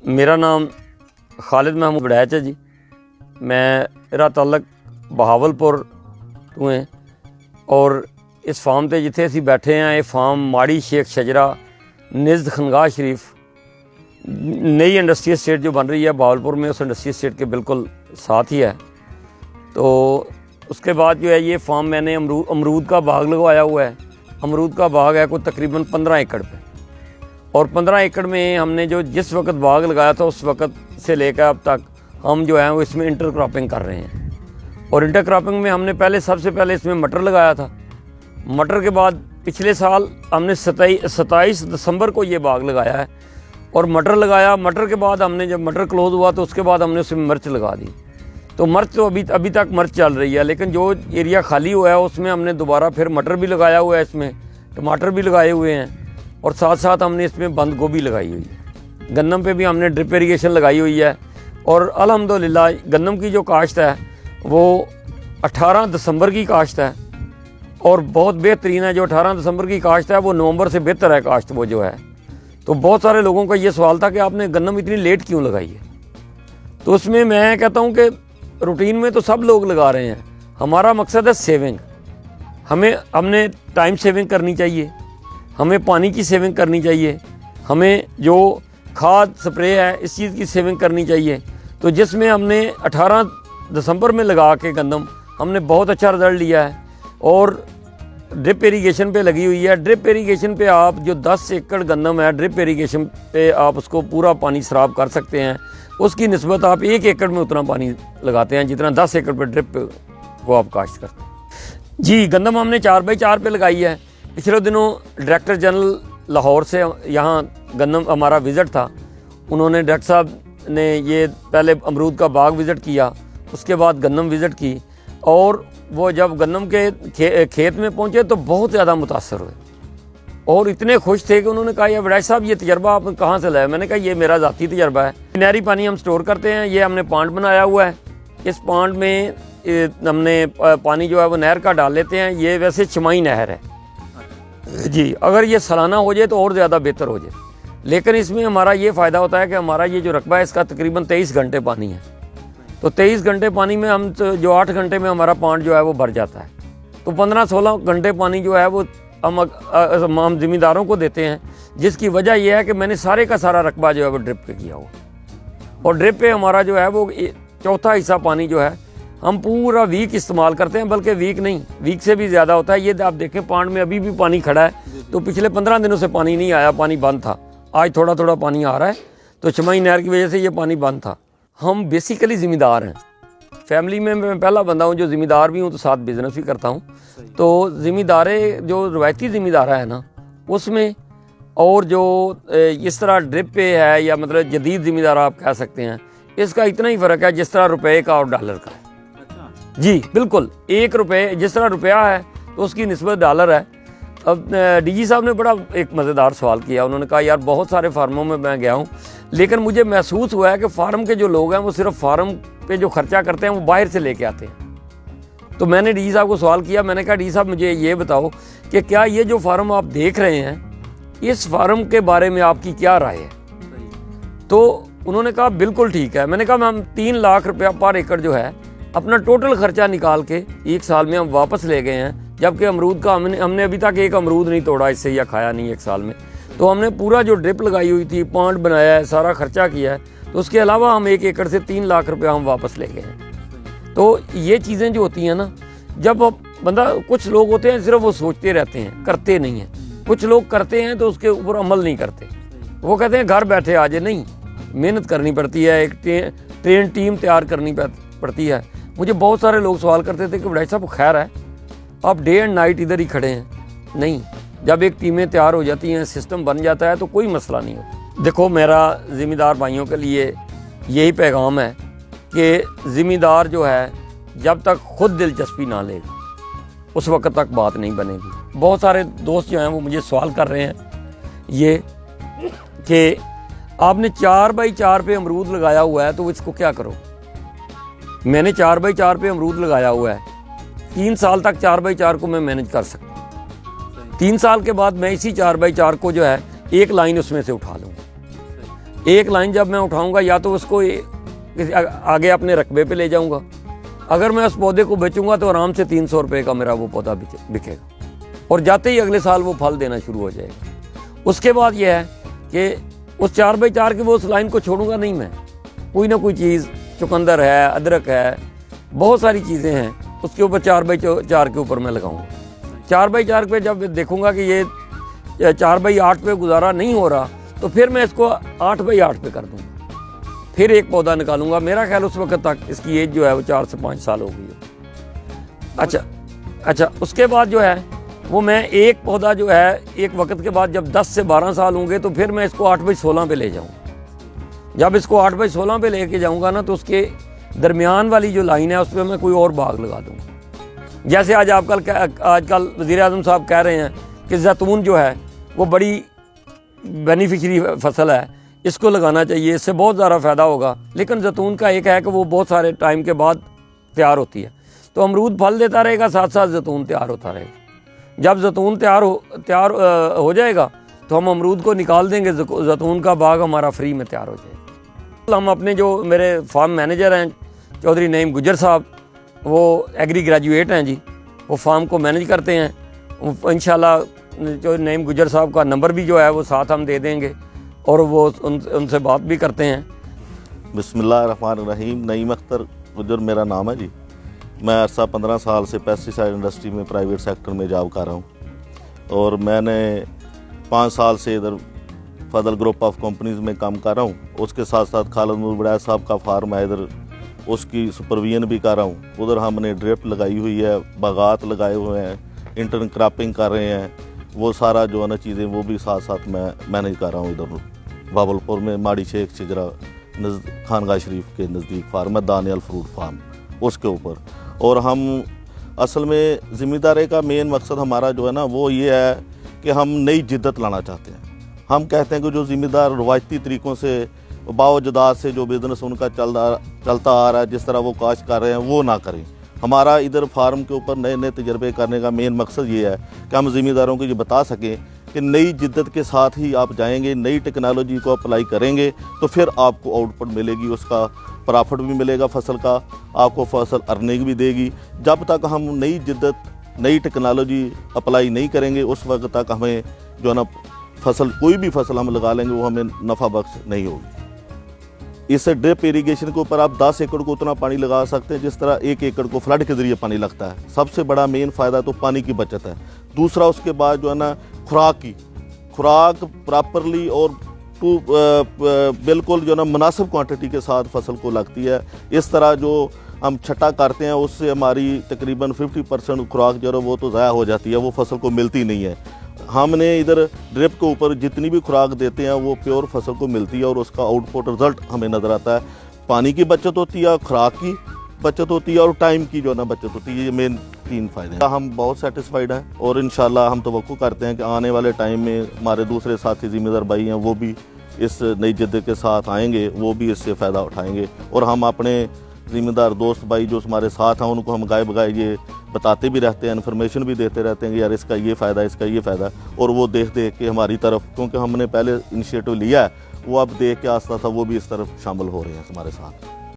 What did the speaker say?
मेरा नाम खालिद महमूद वड़ैच है जी। मेरा ताल्लुक बहावलपुर तो है और इस फार्म ते जिथे असीं बैठे हैं ये फार्म माड़ी शेख शजरा निज़द खनगाह शरीफ नई इंडस्ट्री एस्टेट जो बन रही है बहावलपुर में, उस इंडस्ट्री एस्टेट के बिल्कुल साथ ही है। तो उसके बाद जो है ये फार्म मैंने अमरूद का बाग लगवाया हुआ है। अमरूद का बाग है कोई तकरीबन 15 एकड़ पे, और 15 एकड़ में हमने जो जिस वक्त बाग लगाया था उस वक्त से लेकर अब तक हम जो है वो इसमें इंटर क्रॉपिंग कर रहे हैं। और इंटर क्रॉपिंग में हमने सबसे पहले इसमें मटर लगाया था। मटर के बाद पिछले साल हमने 27 दिसंबर को ये बाग लगाया है और मटर लगाया। मटर के बाद हमने जब मटर क्लोज हुआ तो उसके बाद हमने उसमें मिर्च लगा दी। तो मिर्च तो अभी तक मिर्च चल रही है, लेकिन जो एरिया खाली हुआ है उसमें हमने दोबारा फिर मटर भी लगाया हुआ है, इसमें टमाटर भी लगाए हुए हैं और साथ साथ हमने इसमें बंद गोभी लगाई हुई है। गन्नम पे भी हमने ड्रिप इरीगेशन लगाई हुई है और अल्हम्दुलिल्लाह गन्नम की जो काश्त है वो 18 दिसंबर की काश्त है और बहुत बेहतरीन है। जो 18 दिसंबर की काश्त है वो नवंबर से बेहतर है काश्त वो जो है। तो बहुत सारे लोगों का ये सवाल था कि आपने गन्नम इतनी लेट क्यों लगाई है। तो उसमें मैं कहता हूँ कि रूटीन में तो सब लोग लगा रहे हैं, हमारा मकसद है सेविंग। हमने टाइम सेविंग करनी चाहिए, हमें पानी की सेविंग करनी चाहिए, हमें जो खाद स्प्रे है इस चीज़ की सेविंग करनी चाहिए। तो जिसमें हमने 18 दिसंबर में लगा के गंदम हमने बहुत अच्छा रिज़ल्ट लिया है और ड्रिप इरीगेशन पे लगी हुई है। ड्रिप इरीगेशन पे आप जो 10 एकड़ गंदम है ड्रिप इरीगेशन पे आप उसको पूरा पानी सराब कर सकते हैं। उसकी निस्बत आप 1 एकड़ में उतना पानी लगाते हैं जितना 10 एकड़ पे ड्रिप को आप काश्त करते हैं। जी, गंदम हमने 4x4 पे लगाई है। पिछले दिनों डायरेक्टर जनरल लाहौर से यहाँ गंदम हमारा विज़िट था। उन्होंने डायरेक्टर साहब ने ये पहले अमरूद का बाग विज़िट किया, उसके बाद गंदम विज़िट की और वो जब गंदम के खेत में पहुँचे तो बहुत ज़्यादा मुतासर हुए और इतने खुश थे कि उन्होंने कहा यार वड़ैच साहब ये तजर्बा आपने कहाँ से लाया। मैंने कहा ये मेरा ज़ाती तजर्बा है। नहरी पानी हम स्टोर करते हैं, ये हमने पांड बनाया हुआ है। इस पांड में हमने पानी जो है वो नहर का डाल लेते हैं। ये वैसे छमाही नहर है जी, अगर ये सालाना हो जाए तो और ज़्यादा बेहतर हो जाए, लेकिन इसमें हमारा ये फ़ायदा होता है कि हमारा ये जो रकबा है इसका तकरीबन 23 घंटे पानी है। तो 23 घंटे पानी में हम जो 8 घंटे में हमारा पांड जो है वो भर जाता है। तो 15-16 घंटे पानी जो है वो हम ज़िम्मेदारों को देते हैं, जिसकी वजह यह है कि मैंने सारे का सारा रकबा जो है वो ड्रिप पे किया हुआ और ड्रिप पे हमारा जो है वो चौथा हिस्सा पानी जो है हम पूरा वीक इस्तेमाल करते हैं, बल्कि वीक नहीं, वीक से भी ज़्यादा होता है। ये आप देखें पांड में अभी भी पानी खड़ा है, तो पिछले 15 दिनों से पानी नहीं आया, पानी बंद था। आज थोड़ा थोड़ा पानी आ रहा है, तो छमाही नहर की वजह से ये पानी बंद था। हम बेसिकली ज़िम्मेदार हैं, फैमिली में मैं पहला बंदा हूँ जो ज़िम्मेदार भी हूँ, तो साथ बिज़नेस भी करता हूँ। तो ज़िम्मेदारें जो रवायती ज़िम्मेदार है ना उसमें, और जो इस तरह ड्रिप पे है या मतलब जदीद ज़िम्मेदार आप कह सकते हैं, इसका इतना ही फ़र्क है जिस तरह रुपये का और डॉलर का है। जी बिल्कुल, 1 रुपये जिस तरह रुपया है तो उसकी निस्बत डॉलर है। अब डीजी साहब ने बड़ा एक मज़ेदार सवाल किया। उन्होंने कहा यार बहुत सारे फार्मों में मैं गया हूँ, लेकिन मुझे महसूस हुआ है कि फार्म के जो लोग हैं वो सिर्फ फार्म पे जो खर्चा करते हैं वो बाहर से लेके आते हैं। तो मैंने डीजी साहब को सवाल किया, मैंने कहा डीजी साहब मुझे ये बताओ कि क्या ये जो फार्म आप देख रहे हैं इस फार्म के बारे में आपकी क्या राय है। तो उन्होंने कहा बिल्कुल ठीक है। मैंने कहा हम 3 लाख रुपया पर एकड़ जो है अपना टोटल खर्चा निकाल के 1 साल में हम वापस ले गए हैं, जबकि अमरूद का हमने अभी तक एक अमरूद नहीं तोड़ा इससे या खाया नहीं 1 साल में। तो हमने पूरा जो ड्रिप लगाई हुई थी, पांड बनाया है, सारा खर्चा किया है, तो उसके अलावा हम 1 एकड़ से 3 लाख रुपया हम वापस ले गए हैं। तो ये चीज़ें जो होती हैं ना, जब बंदा, कुछ लोग होते हैं सिर्फ वो सोचते रहते हैं, करते नहीं हैं। कुछ लोग करते हैं तो उसके ऊपर अमल नहीं करते, वो कहते हैं घर बैठे आ जाए। नहीं, मेहनत करनी पड़ती है, एक ट्रेन टीम तैयार करनी पड़ती है। मुझे बहुत सारे लोग सवाल करते थे कि वड़ैच साहब खैर है आप डे एंड नाइट इधर ही खड़े हैं। नहीं, जब एक टीमें तैयार हो जाती हैं, सिस्टम बन जाता है तो कोई मसला नहीं होता। देखो, मेरा ज़िम्मेदार भाइयों के लिए यही पैगाम है कि ज़िम्मेदार जो है जब तक खुद दिलचस्पी ना लेगा उस वक्त तक बात नहीं बनेगी। बहुत सारे दोस्त जो हैं वो मुझे सवाल कर रहे हैं ये कि आपने 4x4 पे अमरूद लगाया हुआ है तो इसको क्या करो। मैंने 4x4 पे अमरूद लगाया हुआ है, 3 साल तक 4x4 को मैं मैनेज कर सकता हूँ। 3 साल के बाद मैं इसी 4x4 को जो है एक लाइन उसमें से उठा लूँगा। एक लाइन जब मैं उठाऊंगा या तो उसको आगे अपने रकबे पे ले जाऊंगा, अगर मैं उस पौधे को बेचूंगा तो आराम से 300 रुपये का मेरा वो पौधा बिकेगा और जाते ही अगले साल वो फल देना शुरू हो जाएगा। उसके बाद ये है कि उस 4x4 की वो उस लाइन को छोड़ूंगा नहीं मैं, कोई ना कोई चीज़, चुकंदर है, अदरक है, बहुत सारी चीज़ें हैं, उसके ऊपर 4x4 के ऊपर मैं लगाऊंगा। 4x4 पे जब देखूंगा कि ये 4x8 पे गुजारा नहीं हो रहा तो फिर मैं इसको 8x8 पे कर दूंगा, फिर एक पौधा निकालूंगा। मेरा ख्याल उस वक्त तक इसकी एज जो है वो 4 से 5 साल हो गई है। अच्छा, उसके बाद जो है वो मैं एक पौधा जो है एक वक्त के बाद जब 10 से 12 साल होंगे तो फिर मैं इसको 8x16 पे ले जाऊँगा। जब इसको 8x16 पे लेके जाऊँगा ना तो उसके दरमियान वाली जो लाइन है उस पर मैं कोई और बाग लगा दूँगा। जैसे आजकल वज़ीर आज़म साहब कह रहे हैं कि जैतून जो है वो बड़ी बेनिफिशरी फसल है, इसको लगाना चाहिए, इससे बहुत ज़्यादा फ़ायदा होगा। लेकिन जैतून का एक है कि वो बहुत सारे टाइम के बाद तैयार होती है, तो अमरूद फल देता रहेगा, साथ साथ जैतून तैयार होता रहेगा। जब जैतून तैयार हो जाएगा तो हम अमरूद को निकाल देंगे, जैतून का बाग हमारा फ्री में तैयार हो जाएगा। हम अपने जो मेरे फार्म मैनेजर हैं चौधरी नईम गुजर साहब, वो एग्री ग्रेजुएट हैं जी, वो फार्म को मैनेज करते हैं। इंशाल्लाह चौधरी नईम गुजर साहब का नंबर भी जो है वो साथ हम दे देंगे और वो उनसे बात भी करते हैं। बिस्मिल्लाहिर्रहमानिर्रहीम। नईम अख्तर गुजर मेरा नाम है जी। मैं अर्सा 15 साल से पेस्टिसाइड इंडस्ट्री में प्राइवेट सेक्टर में जॉब कर रहा हूँ और मैंने 5 साल से इधर फजल ग्रुप ऑफ कंपनीज़ में काम कर रहा हूँ। उसके साथ साथ खालिद मुबड़ैत साहब का फार्म है इधर, उसकी सुपरविजन भी कर रहा हूँ। उधर हमने ड्रिप लगाई हुई है, बागात लगाए हुए हैं, इंटरन क्रॉपिंग कर रहे हैं, वो सारा जो है ना चीज़ें वो भी साथ साथ मैं मैनेज कर रहा हूँ। इधर बावलपुर में माड़ी शेख चिजरा खानगा शरीफ के नज़दीक फार्म है, दानियल फ्रूट फार्म, उसके ऊपर। और हम असल में ज़िम्मेदारी का मेन मकसद हमारा जो है ना वो ये है कि हम नई जिद्दत लाना चाहते हैं। हम कहते हैं कि जो ज़िम्मेदार रवायती तरीक़ों से बावजदाद से जो बिज़नेस उनका चलता आ रहा है, जिस तरह वो काश्त कर रहे हैं वो ना करें। हमारा इधर फार्म के ऊपर नए नए तजर्बे करने का मेन मकसद ये है कि हम ज़िम्मेदारों को ये बता सकें कि नई जिद्दत के साथ ही आप जाएंगे, नई टेक्नोलॉजी को अप्लाई करेंगे तो फिर आपको आउटपुट मिलेगी, उसका प्रॉफिट भी मिलेगा, फसल का आपको फसल अर्निंग भी देगी। जब तक हम नई जिद्दत, नई टेक्नोलॉजी अप्लाई नहीं करेंगे उस वक्त तक हमें जो है ना फसल, कोई भी फसल हम लगा लेंगे वो हमें नफ़ा बख्श नहीं होगी। इस ड्रिप इरीगेशन के ऊपर आप 10 एकड़ को उतना पानी लगा सकते हैं जिस तरह 1 एकड़ को फ्लड के ज़रिए पानी लगता है। सबसे बड़ा मेन फ़ायदा तो पानी की बचत है। दूसरा उसके बाद जो है ना खुराक प्रॉपरली और बिल्कुल जो है ना मुनासिब क्वांटिटी के साथ फसल को लगती है। इस तरह जो हम छटा करते हैं उससे हमारी तकरीबन 50% खुराक जो है वो तो ज़ाया हो जाती है, वो फसल को मिलती नहीं है। हमने इधर ड्रिप के ऊपर जितनी भी खुराक देते हैं वो प्योर फसल को मिलती है और उसका आउटपुट रिज़ल्ट हमें नज़र आता है। पानी की बचत होती है, खुराक की बचत होती है और टाइम की जो है ना बचत होती है। ये मेन 3 फ़ायदे हैं। हम बहुत सेटिस्फाइड हैं और इंशाल्लाह हम तवक्को करते हैं कि आने वाले टाइम में हमारे दूसरे साथी ज़िम्मेदार भाई हैं वो भी इस नई जिद्दत के साथ आएंगे, वो भी इससे फ़ायदा उठाएंगे। और हम अपने ज़िम्मेदार दोस्त भाई जो हमारे साथ हैं उनको हम गाय बगाए ये बताते भी रहते हैं, इन्फॉर्मेशन भी देते रहते हैं कि यार इसका ये फ़ायदा, इसका ये फ़ायदा। और वो देख के हमारी तरफ, क्योंकि हमने पहले इनिशिएटिव लिया है, वो अब देख के आस्ता था वो भी इस तरफ शामिल हो रहे हैं हमारे साथ।